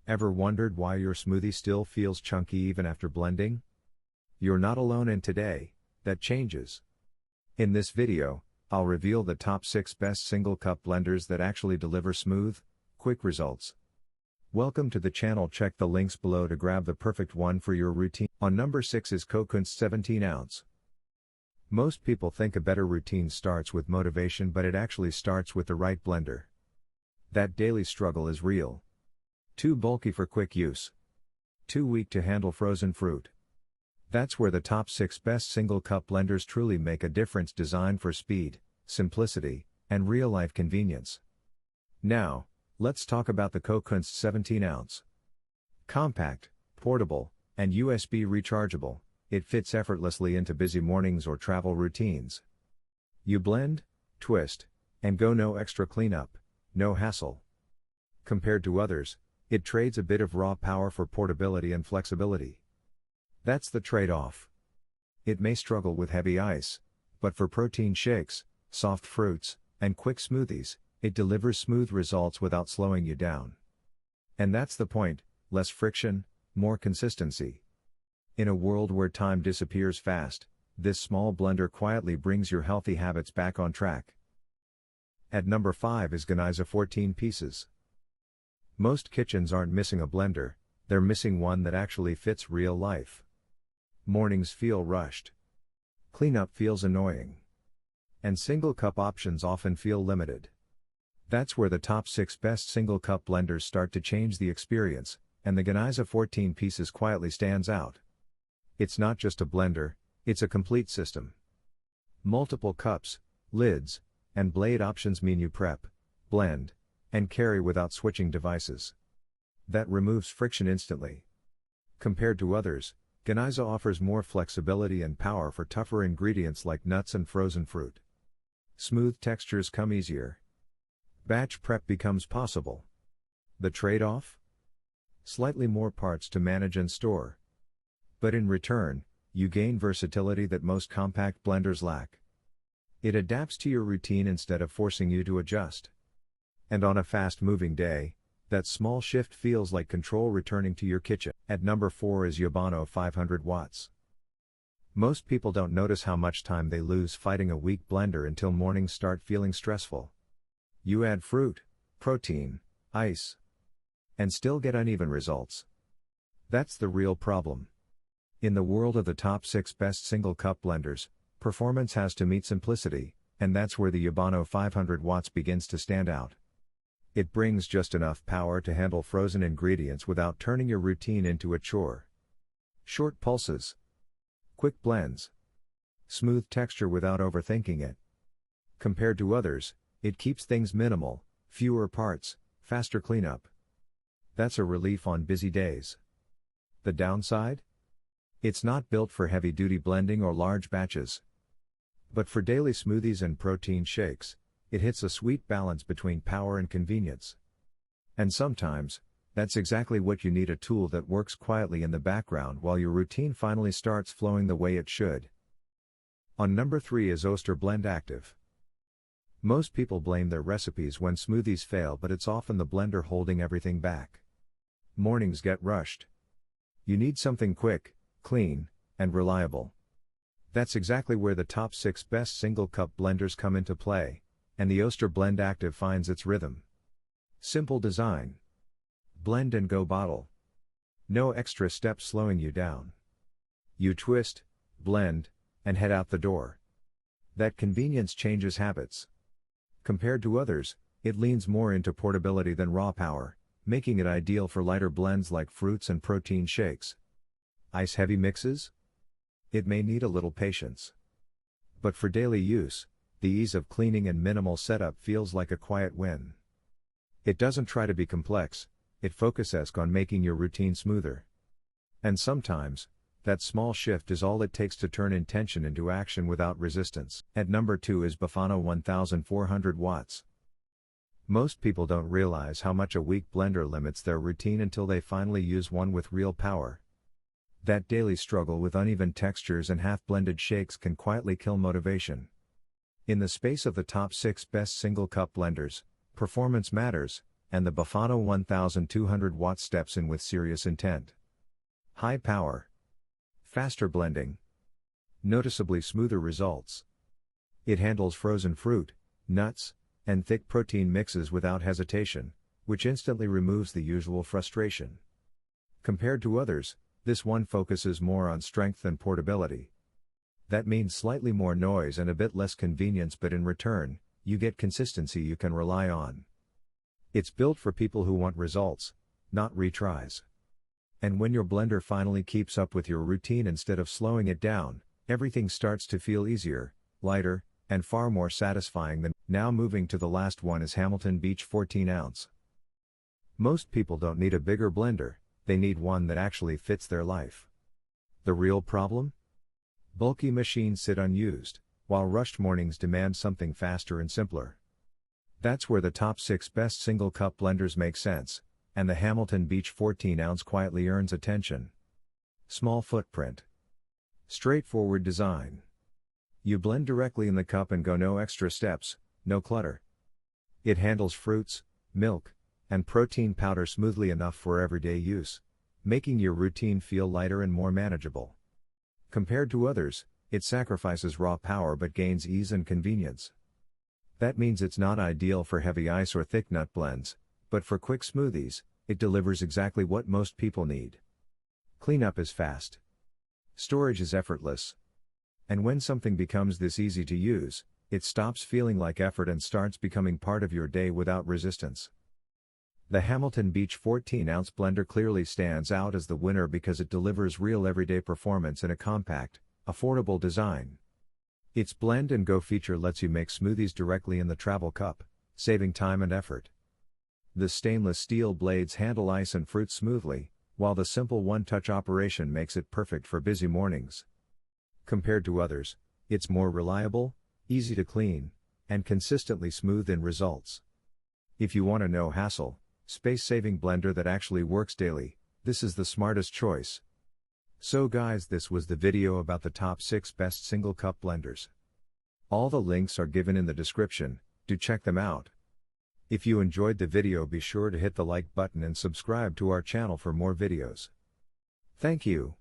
Ever wondered why your smoothie still feels chunky even after blending? You're not alone, and today, that changes. In this video, I'll reveal the top 6 best single cup blenders that actually deliver smooth, quick results. Welcome to the channel. Check the links below to grab the perfect one for your routine. On number 6 is Cokunst 17 ounce. Most people think a better routine starts with motivation, but it actually starts with the right blender. That daily struggle is real. Too bulky for quick use. Too weak to handle frozen fruit. That's where the top 6 best single cup blenders truly make a difference, designed for speed, simplicity, and real-life convenience. Now, let's talk about the Cokunst 17 ounce. Compact, portable, and USB rechargeable, it fits effortlessly into busy mornings or travel routines. You blend, twist, and go, no extra cleanup, no hassle. Compared to others, it trades a bit of raw power for portability and flexibility. That's the trade-off. It may struggle with heavy ice, but for protein shakes, soft fruits, and quick smoothies, it delivers smooth results without slowing you down. And that's the point: less friction, more consistency. In a world where time disappears fast, this small blender quietly brings your healthy habits back on track. At number 5 is Ganiza 14 pieces. Most kitchens aren't missing a blender, they're missing one that actually fits real life. Mornings feel rushed. Cleanup feels annoying. And single cup options often feel limited. That's where the top 6 best single cup blenders start to change the experience, and the Ganiza 14 pieces quietly stands out. It's not just a blender, it's a complete system. Multiple cups, lids, and blade options mean you prep, blend, and carry without switching devices. That removes friction instantly. Compared to others, Ganiza offers more flexibility and power for tougher ingredients like nuts and frozen fruit. Smooth textures come easier. Batch prep becomes possible. The trade-off? Slightly more parts to manage and store. But in return, you gain versatility that most compact blenders lack. It adapts to your routine instead of forcing you to adjust. And on a fast-moving day, that small shift feels like control returning to your kitchen. At number 4 is Yabano 500 watts. Most people don't notice how much time they lose fighting a weak blender until mornings start feeling stressful. You add fruit, protein, ice, and still get uneven results. That's the real problem. In the world of the top 6 best single cup blenders, performance has to meet simplicity, and that's where the Yabano 500 watts begins to stand out. It brings just enough power to handle frozen ingredients without turning your routine into a chore. Short pulses. Quick blends. Smooth texture without overthinking it. Compared to others, it keeps things minimal, fewer parts, faster cleanup. That's a relief on busy days. The downside? It's not built for heavy-duty blending or large batches. But for daily smoothies and protein shakes, it hits a sweet balance between power and convenience. And sometimes, that's exactly what you need: a tool that works quietly in the background while your routine finally starts flowing the way it should. On number 3 is Oster Blend Active. Most people blame their recipes when smoothies fail, but it's often the blender holding everything back. Mornings get rushed. You need something quick, clean, and reliable. That's exactly where the top 6 best single cup blenders come into play, and the Oster Blend Active finds its rhythm. Simple design. Blend and go bottle. No extra steps slowing you down. You twist, blend, and head out the door. That convenience changes habits. Compared to others, it leans more into portability than raw power, making it ideal for lighter blends like fruits and protein shakes. Ice-heavy mixes? It may need a little patience. But for daily use, the ease of cleaning and minimal setup feels like a quiet win. It doesn't try to be complex, it focuses on making your routine smoother. And sometimes, that small shift is all it takes to turn intention into action without resistance. At number 2 is Befano 1400 watts. Most people don't realize how much a weak blender limits their routine until they finally use one with real power. That daily struggle with uneven textures and half-blended shakes can quietly kill motivation. In the space of the top 6 best single cup blenders, performance matters, and the Befano 1200 watt steps in with serious intent. High power. Faster blending. Noticeably smoother results. It handles frozen fruit, nuts, and thick protein mixes without hesitation, which instantly removes the usual frustration. Compared to others, this one focuses more on strength than portability. That means slightly more noise and a bit less convenience, but in return, you get consistency you can rely on. It's built for people who want results, not retries. And when your blender finally keeps up with your routine instead of slowing it down, everything starts to feel easier, lighter, and far more satisfying than. Now moving to the last one is Hamilton Beach 14 ounce. Most people don't need a bigger blender, they need one that actually fits their life. The real problem? Bulky machines sit unused, while rushed mornings demand something faster and simpler. That's where the top 6 best single cup blenders make sense, and the Hamilton Beach 14 ounce quietly earns attention. Small footprint. Straightforward design. You blend directly in the cup and go no extra steps, no clutter. It handles fruits, milk, and protein powder smoothly enough for everyday use, making your routine feel lighter and more manageable. Compared to others, it sacrifices raw power but gains ease and convenience. That means it's not ideal for heavy ice or thick nut blends, but for quick smoothies, it delivers exactly what most people need. Cleanup is fast. Storage is effortless. And when something becomes this easy to use, it stops feeling like effort and starts becoming part of your day without resistance. The Hamilton Beach 14 ounce blender clearly stands out as the winner because it delivers real everyday performance in a compact, affordable design. Its blend and go feature lets you make smoothies directly in the travel cup, saving time and effort. The stainless steel blades handle ice and fruit smoothly, while the simple one-touch operation makes it perfect for busy mornings. Compared to others, it's more reliable, easy to clean, and consistently smooth in results. If you want a no-hassle, space-saving blender that actually works daily, this is the smartest choice. So guys, this was the video about the top 6 best single cup blenders. All the links are given in the description, do check them out. If you enjoyed the video, be sure to hit the like button and subscribe to our channel for more videos. Thank you.